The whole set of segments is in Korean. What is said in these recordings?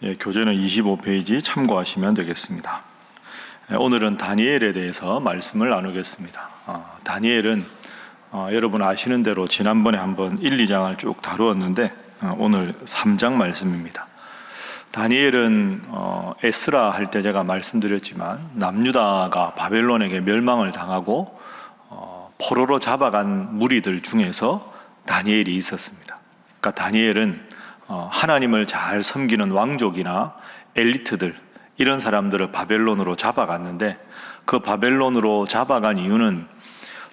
교재는 25페이지 참고하시면 되겠습니다. 오늘은 다니엘에 대해서 말씀을 나누겠습니다. 다니엘은 여러분 아시는 대로 지난번에 한번 1, 2장을 쭉 다루었는데 오늘 3장 말씀입니다. 다니엘은 에스라 할 때 제가 말씀드렸지만 남유다가 바벨론에게 멸망을 당하고 포로로 잡아간 무리들 중에서 다니엘이 있었습니다. 그러니까 다니엘은 하나님을 잘 섬기는 왕족이나 엘리트들 이런 사람들을 바벨론으로 잡아갔는데 그 바벨론으로 잡아간 이유는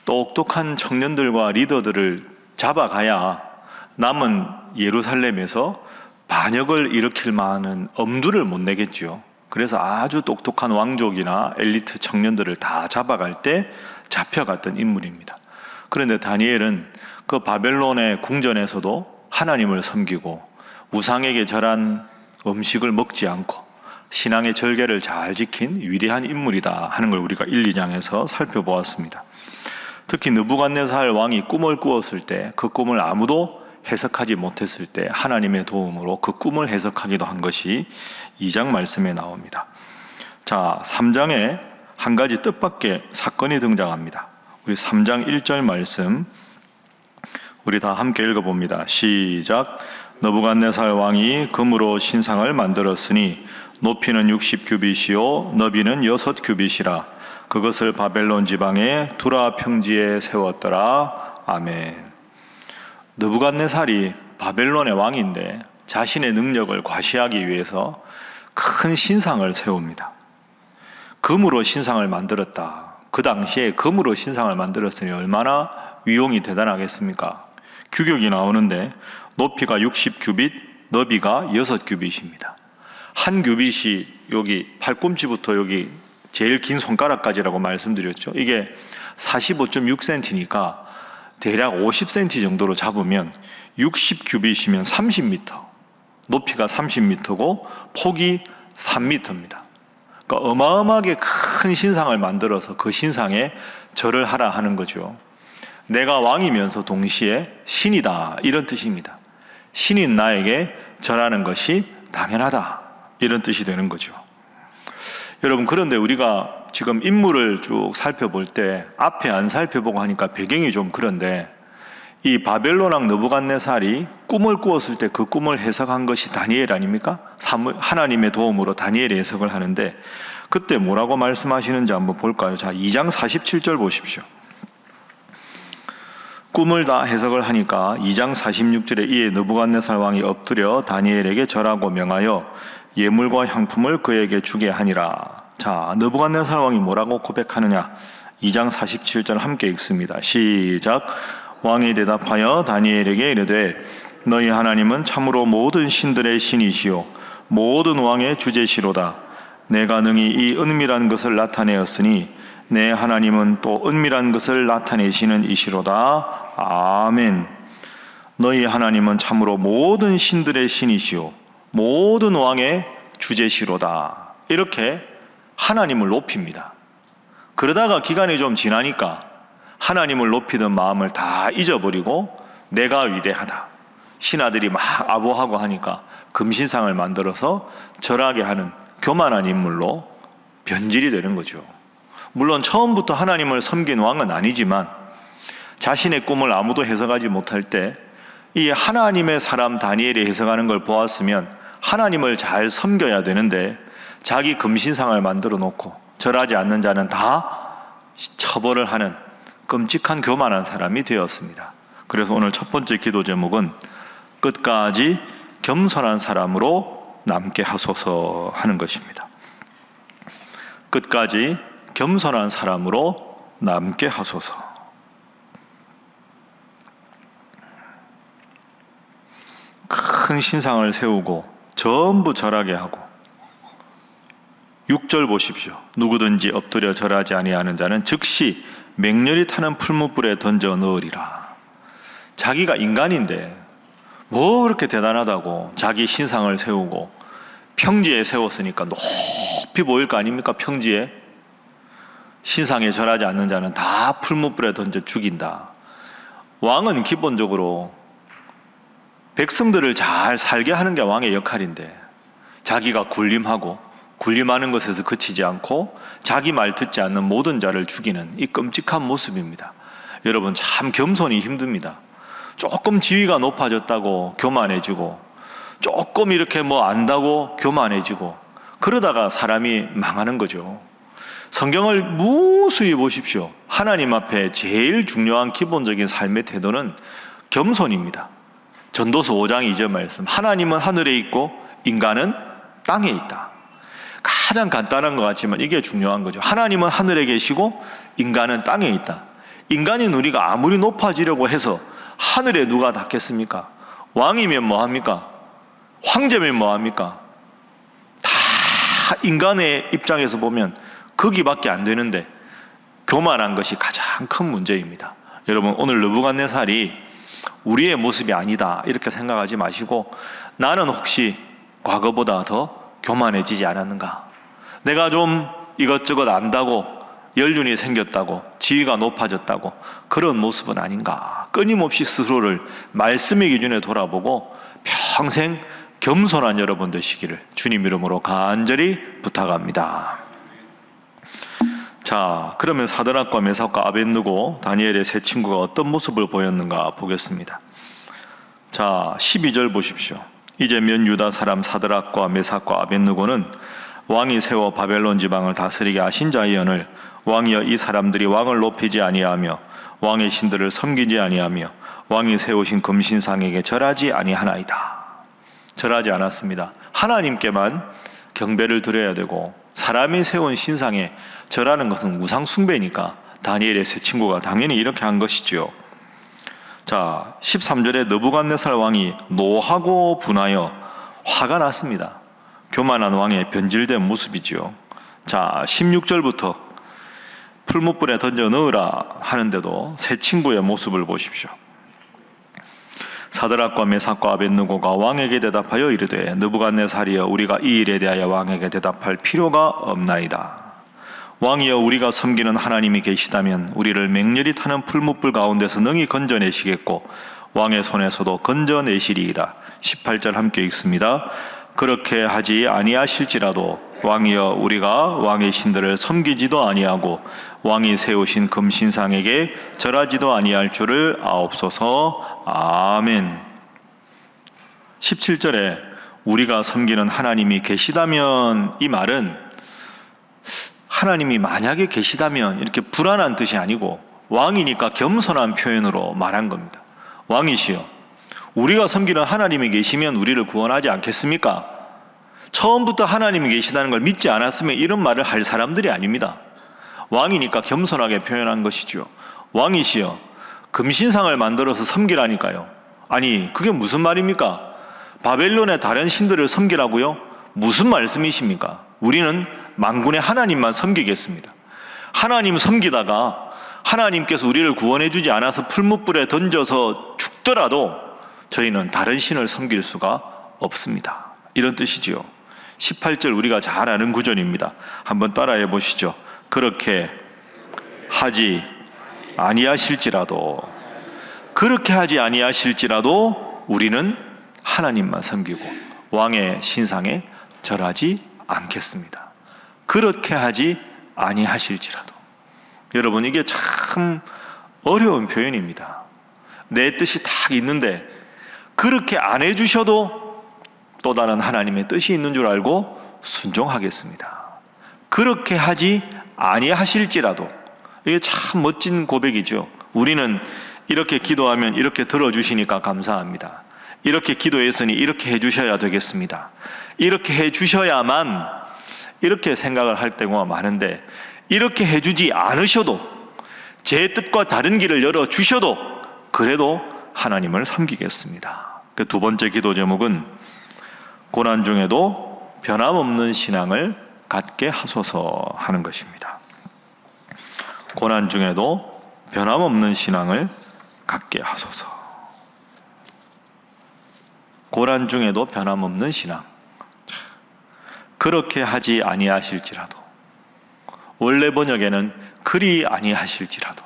똑똑한 청년들과 리더들을 잡아가야 남은 예루살렘에서 반역을 일으킬 만한 엄두를 못 내겠죠. 그래서 아주 똑똑한 왕족이나 엘리트 청년들을 다 잡아갈 때 잡혀갔던 인물입니다. 그런데 다니엘은 그 바벨론의 궁전에서도 하나님을 섬기고 우상에게 절한 음식을 먹지 않고 신앙의 절개를 잘 지킨 위대한 인물이다 하는 걸 우리가 1, 2장에서 살펴보았습니다. 특히 느부갓네살 왕이 꿈을 꾸었을 때 그 꿈을 아무도 해석하지 못했을 때 하나님의 도움으로 그 꿈을 해석하기도 한 것이 2장 말씀에 나옵니다. 자, 3장에 한 가지 뜻밖의 사건이 등장합니다. 우리 3장 1절 말씀 우리 다 함께 읽어봅니다. 시작. 느부갓네살 왕이 금으로 신상을 만들었으니 높이는 60규빗이요 너비는 6규빗이라 그것을 바벨론 지방의 두라 평지에 세웠더라. 아멘. 느부갓네살이 바벨론의 왕인데 자신의 능력을 과시하기 위해서 큰 신상을 세웁니다. 금으로 신상을 만들었다. 그 당시에 금으로 신상을 만들었으니 얼마나 위용이 대단하겠습니까? 규격이 나오는데 높이가 60규빗, 너비가 6규빗입니다. 한 규빗이 여기 팔꿈치부터 여기 제일 긴 손가락까지라고 말씀드렸죠. 이게 45.6cm니까 대략 50cm 정도로 잡으면 60규빗이면 30m, 높이가 30m고 폭이 3m입니다. 그러니까 어마어마하게 큰 신상을 만들어서 그 신상에 절을 하라 하는 거죠. 내가 왕이면서 동시에 신이다 이런 뜻입니다. 신인 나에게 절하는 것이 당연하다 이런 뜻이 되는 거죠. 여러분, 그런데 우리가 지금 인물을 쭉 살펴볼 때 앞에 안 살펴보고 하니까 배경이 좀 그런데 이 바벨론 왕 느부갓네살이 꿈을 꾸었을 때 그 꿈을 해석한 것이 다니엘 아닙니까? 하나님의 도움으로 다니엘이 해석을 하는데 그때 뭐라고 말씀하시는지 한번 볼까요? 자, 2장 47절 보십시오. 꿈을 다 해석을 하니까 2장 46절에 이에 느부갓네살 왕이 엎드려 다니엘에게 절하고 명하여 예물과 향품을 그에게 주게 하니라. 자, 느부갓네살 왕이 뭐라고 고백하느냐? 2장 47절 함께 읽습니다. 시작. 왕이 대답하여 다니엘에게 이르되 너희 하나님은 참으로 모든 신들의 신이시요 모든 왕의 주제시로다. 내가 능히 이 은밀한 것을 나타내었으니 내 하나님은 또 은밀한 것을 나타내시는 이시로다. 아멘. 너희 하나님은 참으로 모든 신들의 신이시요 모든 왕의 주제시로다. 이렇게 하나님을 높입니다. 그러다가 기간이 좀 지나니까 하나님을 높이던 마음을 다 잊어버리고 내가 위대하다. 신하들이 막 아부하고 하니까 금신상을 만들어서 절하게 하는 교만한 인물로 변질이 되는 거죠. 물론 처음부터 하나님을 섬긴 왕은 아니지만 자신의 꿈을 아무도 해석하지 못할 때 이 하나님의 사람 다니엘이 해석하는 걸 보았으면 하나님을 잘 섬겨야 되는데 자기 금신상을 만들어 놓고 절하지 않는 자는 다 처벌을 하는 끔찍한 교만한 사람이 되었습니다. 그래서 오늘 첫 번째 기도 제목은 끝까지 겸손한 사람으로 남게 하소서 하는 것입니다. 끝까지 겸손한 사람으로 남게 하소서. 큰 신상을 세우고 전부 절하게 하고 6절 보십시오. 누구든지 엎드려 절하지 아니하는 자는 즉시 맹렬히 타는 풀무불에 던져 넣으리라. 자기가 인간인데 뭐 그렇게 대단하다고 자기 신상을 세우고 평지에 세웠으니까 높이 보일 거 아닙니까? 평지에 신상에 절하지 않는 자는 다 풀무불에 던져 죽인다. 왕은 기본적으로 백성들을 잘 살게 하는 게 왕의 역할인데 자기가 군림하고 군림하는 것에서 그치지 않고 자기 말 듣지 않는 모든 자를 죽이는 이 끔찍한 모습입니다. 여러분, 참 겸손이 힘듭니다. 조금 지위가 높아졌다고 교만해지고, 조금 이렇게 뭐 안다고 교만해지고, 그러다가 사람이 망하는 거죠. 성경을 무수히 보십시오. 하나님 앞에 제일 중요한 기본적인 삶의 태도는 겸손입니다. 전도서 5장 2절 말씀, 하나님은 하늘에 있고 인간은 땅에 있다. 가장 간단한 것 같지만 이게 중요한 거죠. 하나님은 하늘에 계시고 인간은 땅에 있다. 인간인 우리가 아무리 높아지려고 해서 하늘에 누가 닿겠습니까? 왕이면 뭐합니까? 황제면 뭐합니까? 다 인간의 입장에서 보면 거기밖에 안 되는데 교만한 것이 가장 큰 문제입니다. 여러분, 오늘 느부갓네살이 우리의 모습이 아니다 이렇게 생각하지 마시고, 나는 혹시 과거보다 더 교만해지지 않았는가? 내가 좀 이것저것 안다고 연륜이 생겼다고 지위가 높아졌다고 그런 모습은 아닌가? 끊임없이 스스로를 말씀의 기준에 돌아보고 평생 겸손한 여러분 되시기를 주님 이름으로 간절히 부탁합니다. 자, 그러면 사드락과 메삭과 아벳느고 다니엘의 세 친구가 어떤 모습을 보였는가 보겠습니다. 자, 12절 보십시오. 이제 면 유다 사람 사드락과 메삭과 아벳느고는 왕이 세워 바벨론 지방을 다스리게 하신 자이언을 왕이여 이 사람들이 왕을 높이지 아니하며 왕의 신들을 섬기지 아니하며 왕이 세우신 금신상에게 절하지 아니하나이다. 절하지 않았습니다. 하나님께만 경배를 드려야 되고, 사람이 세운 신상에 절하는 것은 우상 숭배니까 다니엘의 세 친구가 당연히 이렇게 한 것이죠. 자, 13절에 느부갓네살 왕이 노하고 분하여 화가 났습니다. 교만한 왕의 변질된 모습이죠. 자, 16절부터 풀무불에 던져 넣으라 하는데도 세 친구의 모습을 보십시오. 사드락과 메삭과 아벳느고가 왕에게 대답하여 이르되 느부갓네살이여, 우리가 이 일에 대하여 왕에게 대답할 필요가 없나이다. 왕이여, 우리가 섬기는 하나님이 계시다면 우리를 맹렬히 타는 풀무불 가운데서 능히 건져내시겠고 왕의 손에서도 건져내시리이다. 18절 함께 읽습니다. 그렇게 하지 아니하실지라도 왕이여, 우리가 왕의 신들을 섬기지도 아니하고 왕이 세우신 금신상에게 절하지도 아니할 줄을 아옵소서. 아멘. 17절에 우리가 섬기는 하나님이 계시다면, 이 말은 하나님이 만약에 계시다면 이렇게 불안한 뜻이 아니고 왕이니까 겸손한 표현으로 말한 겁니다. 왕이시여, 우리가 섬기는 하나님이 계시면 우리를 구원하지 않겠습니까? 처음부터 하나님이 계시다는 걸 믿지 않았으면 이런 말을 할 사람들이 아닙니다. 왕이니까 겸손하게 표현한 것이죠. 왕이시여, 금신상을 만들어서 섬기라니까요. 아니, 그게 무슨 말입니까? 바벨론의 다른 신들을 섬기라고요? 무슨 말씀이십니까? 우리는 만군의 하나님만 섬기겠습니다. 하나님 섬기다가 하나님께서 우리를 구원해 주지 않아서 풀무불에 던져서 죽더라도 저희는 다른 신을 섬길 수가 없습니다. 이런 뜻이지요. 18절 우리가 잘 아는 구절입니다. 한번 따라해 보시죠. 그렇게 하지 아니하실지라도, 그렇게 하지 아니하실지라도 우리는 하나님만 섬기고 왕의 신상에 절하지 않겠습니다. 그렇게 하지 아니하실지라도. 여러분, 이게 참 어려운 표현입니다. 내 뜻이 딱 있는데 그렇게 안 해주셔도 또 다른 하나님의 뜻이 있는 줄 알고 순종하겠습니다. 그렇게 하지 아니하실지라도. 이게 참 멋진 고백이죠. 우리는 이렇게 기도하면 이렇게 들어주시니까 감사합니다. 이렇게 기도했으니 이렇게 해주셔야 되겠습니다. 이렇게 해주셔야만, 이렇게 생각을 할 때가 많은데, 이렇게 해주지 않으셔도, 제 뜻과 다른 길을 열어주셔도 그래도 하나님을 섬기겠습니다. 그 두 번째 기도 제목은 고난 중에도 변함없는 신앙을 갖게 하소서 하는 것입니다. 고난 중에도 변함없는 신앙을 갖게 하소서. 고난 중에도 변함없는 신앙. 그렇게 하지 아니하실지라도. 원래 번역에는 그리 아니하실지라도.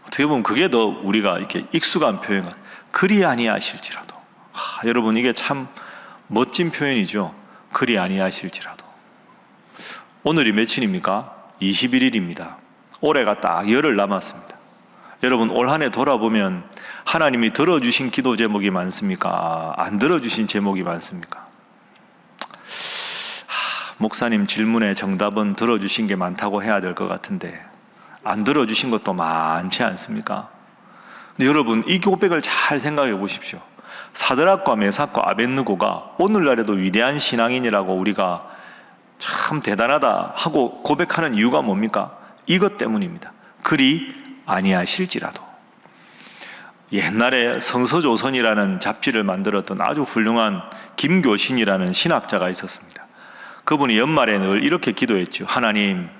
어떻게 보면 그게 더 우리가 이렇게 익숙한 표현은 그리 아니하실지라도. 여러분, 이게 참 멋진 표현이죠. 그리 아니하실지라도. 오늘이 며칠입니까? 21일입니다. 올해가 딱 열흘 남았습니다. 여러분, 올 한 해 돌아보면 하나님이 들어주신 기도 제목이 많습니까? 안 들어주신 제목이 많습니까? 목사님 질문에 정답은 들어주신 게 많다고 해야 될 것 같은데 안 들어주신 것도 많지 않습니까? 근데 여러분, 이 고백을 잘 생각해 보십시오. 사드락과 메삭과 아벳느고가 오늘날에도 위대한 신앙인이라고 우리가 참 대단하다 하고 고백하는 이유가 뭡니까? 이것 때문입니다. 그리 아니하실지라도. 옛날에 성서조선이라는 잡지를 만들었던 아주 훌륭한 김교신이라는 신학자가 있었습니다. 그분이 연말에 늘 이렇게 기도했죠. 하나님,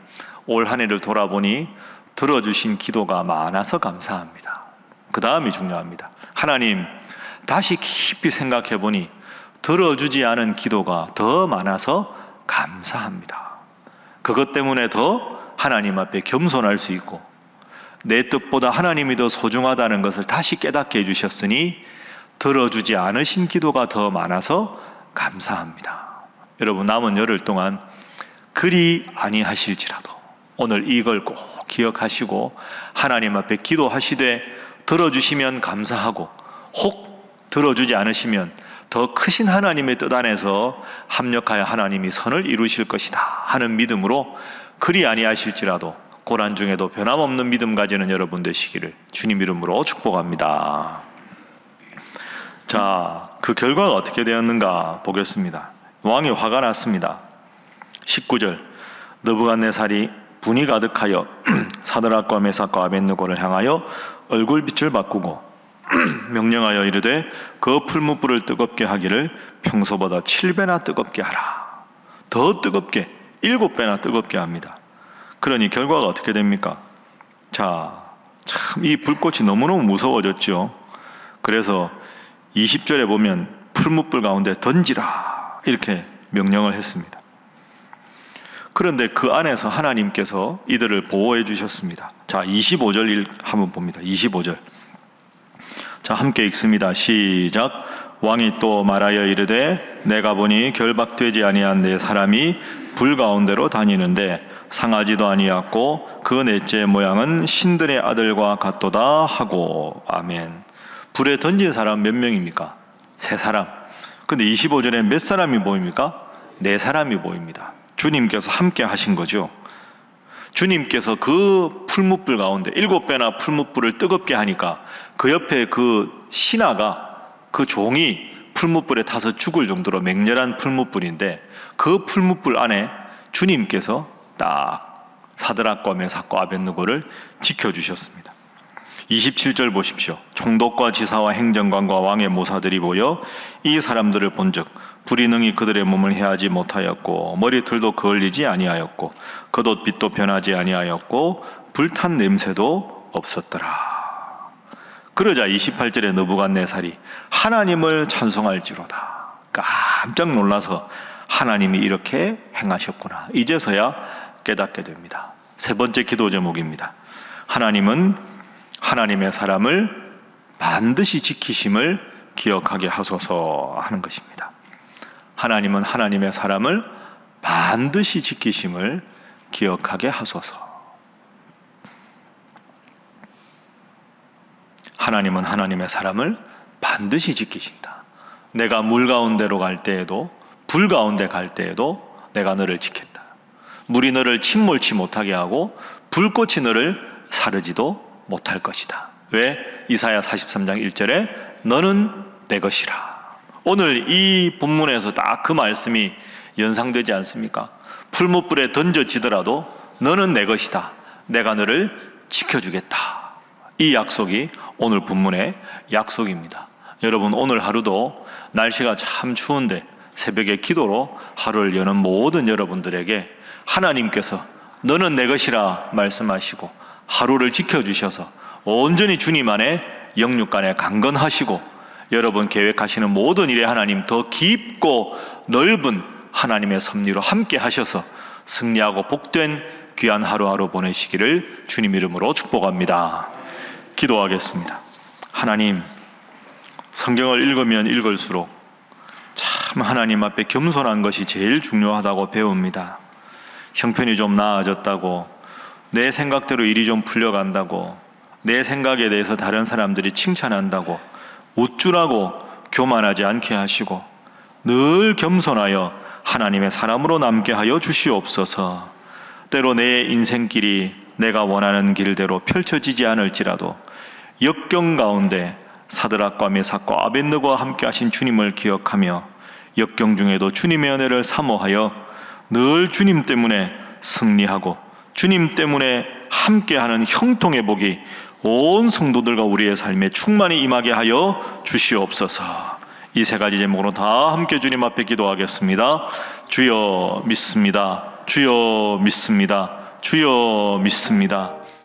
올 한 해를 돌아보니 들어주신 기도가 많아서 감사합니다. 그 다음이 중요합니다. 하나님, 다시 깊이 생각해 보니 들어주지 않은 기도가 더 많아서 감사합니다. 그것 때문에 더 하나님 앞에 겸손할 수 있고 내 뜻보다 하나님이 더 소중하다는 것을 다시 깨닫게 해주셨으니 들어주지 않으신 기도가 더 많아서 감사합니다. 여러분, 남은 열흘 동안 그리 아니하실지라도 오늘 이걸 꼭 기억하시고 하나님 앞에 기도하시되 들어주시면 감사하고 혹 들어주지 않으시면 더 크신 하나님의 뜻 안에서 합력하여 하나님이 선을 이루실 것이다 하는 믿음으로 그리 아니하실지라도 고난 중에도 변함없는 믿음 가지는 여러분 되시기를 주님 이름으로 축복합니다. 자, 그 결과가 어떻게 되었는가 보겠습니다. 왕이 화가 났습니다. 19절, 느부갓네살이 분이 가득하여 사드락과 메삭과 아벳느고를 향하여 얼굴빛을 바꾸고 명령하여 이르되 그 풀무불을 뜨겁게 하기를 평소보다 7배나 뜨겁게 하라. 더 뜨겁게, 7배나 뜨겁게 합니다. 그러니 결과가 어떻게 됩니까? 자, 참 이 불꽃이 너무너무 무서워졌죠. 그래서 20절에 보면 풀무불 가운데 던지라 이렇게 명령을 했습니다. 그런데 그 안에서 하나님께서 이들을 보호해 주셨습니다. 자, 25절 한번 봅니다. 25절. 자, 함께 읽습니다. 시작. 왕이 또 말하여 이르되 내가 보니 결박되지 아니한 네 사람이 불 가운데로 다니는데 상하지도 아니하고 그 넷째 모양은 신들의 아들과 같도다 하고. 아멘. 불에 던진 사람 몇 명입니까? 3사람. 근데 25절에 몇 사람이 보입니까? 4사람이 보입니다. 주님께서 함께 하신 거죠. 주님께서 그 풀무불 가운데 7배나 풀무불을 뜨겁게 하니까 그 옆에 그 신하가, 그 종이 풀무불에 타서 죽을 정도로 맹렬한 풀무불인데 그 풀무불 안에 주님께서 딱 사드락과 메삭과 아벳느고를 지켜주셨습니다. 27절 보십시오. 총독과 지사와 행정관과 왕의 모사들이 모여 이 사람들을 본즉 불이 능히 그들의 몸을 해하지 못하였고 머리털도 그을리지 아니하였고 겉옷빛도 변하지 아니하였고 불탄 냄새도 없었더라. 그러자 28절에 느부갓네살이 하나님을 찬송할지로다. 깜짝 놀라서 하나님이 이렇게 행하셨구나, 이제서야 깨닫게 됩니다. 3번째 기도 제목입니다. 하나님은 하나님의 사람을 반드시 지키심을 기억하게 하소서 하는 것입니다. 하나님은 하나님의 사람을 반드시 지키심을 기억하게 하소서. 하나님은 하나님의 사람을 반드시 지키신다. 내가 물 가운데로 갈 때에도 불 가운데 갈 때에도 내가 너를 지켰다. 물이 너를 침몰치 못하게 하고 불꽃이 너를 사르지도 못할 것이다. 왜? 이사야 43장 1절에 너는 내 것이라. 오늘 이 본문에서 딱 그 말씀이 연상되지 않습니까? 풀무불에 던져지더라도 너는 내 것이다. 내가 너를 지켜주겠다. 이 약속이 오늘 본문의 약속입니다. 여러분, 오늘 하루도 날씨가 참 추운데 새벽에 기도로 하루를 여는 모든 여러분들에게 하나님께서 너는 내 것이라 말씀하시고 하루를 지켜주셔서 온전히 주님 안에 영육간에 강건하시고 여러분 계획하시는 모든 일에 하나님 더 깊고 넓은 하나님의 섭리로 함께 하셔서 승리하고 복된 귀한 하루하루 보내시기를 주님 이름으로 축복합니다. 기도하겠습니다. 하나님, 성경을 읽으면 읽을수록 참 참 하나님 앞에 겸손한 것이 제일 중요하다고 배웁니다. 형편이 좀 나아졌다고, 내 생각대로 일이 좀 풀려간다고, 내 생각에 대해서 다른 사람들이 칭찬한다고 우쭐하고 교만하지 않게 하시고 늘 겸손하여 하나님의 사람으로 남게 하여 주시옵소서. 때로 내 인생길이 내가 원하는 길대로 펼쳐지지 않을지라도 역경 가운데 사드락과 메삭과 아벳느고와 함께 하신 주님을 기억하며 역경 중에도 주님의 은혜를 사모하여 늘 주님 때문에 승리하고 주님 때문에 함께하는 형통의 복이 온 성도들과 우리의 삶에 충만히 임하게 하여 주시옵소서. 이 세 가지 제목으로 다 함께 주님 앞에 기도하겠습니다. 주여 믿습니다. 주여 믿습니다. 주여 믿습니다.